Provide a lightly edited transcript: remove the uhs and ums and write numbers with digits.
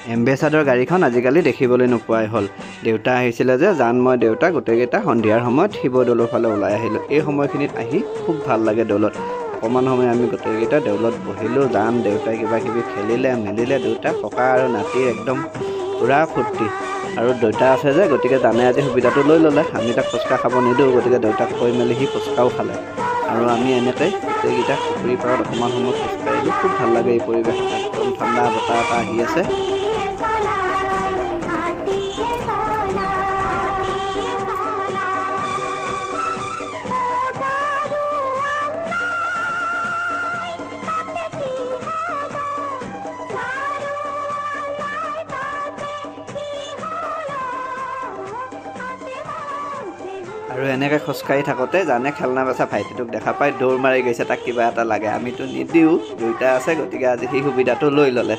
Ambassador গাড়ীখন আজিকালি দেখিবলৈ নোপোৱাই হ'ল। দেউতা আহিছিলে যে জান মই দেউতা গোটেইকেইটা সন্ধিয়াৰ সময়ত শিৱদৌলৰ ফালে ওলাই আহিলোঁ। এই সময়খিনিত আহি খুব ভাল লাগে দৌলত। অকণমান সময় আমি গোটেইকেইটা দেউলত বহিলোঁ। জান দেউতাই কিবা কিবি খেলিলে মেলিলে। দেউতা ককা আৰু নাতিৰ একদম পূৰা ফূৰ্তি। আৰু দেউতা আছে যে গতিকে জানে আজি সুবিধাটো লৈ ল'লে। আমি তাক ফুচকা খাব নিদিওঁ, গতিকে দেউতাক কৈ মেলি সি ফুচকাও খালে। আৰু আমি এনেকৈ গোটেইকেইটা পুখুৰীৰ পাৰত অকণমান সময় খোজকাঢ়িলোঁ। খুব ভাল লাগে এই পৰিৱেশটো, একদম ঠাণ্ডা বতাহ এটা আহি আছে। আৰু এনেকৈ খোজকাঢ়ি থাকোঁতে জানে খেলনা বেচা ভাইটিটোক দেখা পাই দৌৰ মাৰি গৈছে, তাক কিবা এটা লাগে। আমিতো নিদিওঁ, দুইটা আছে গতিকে আজি সি সুবিধাটো লৈ ল'লে।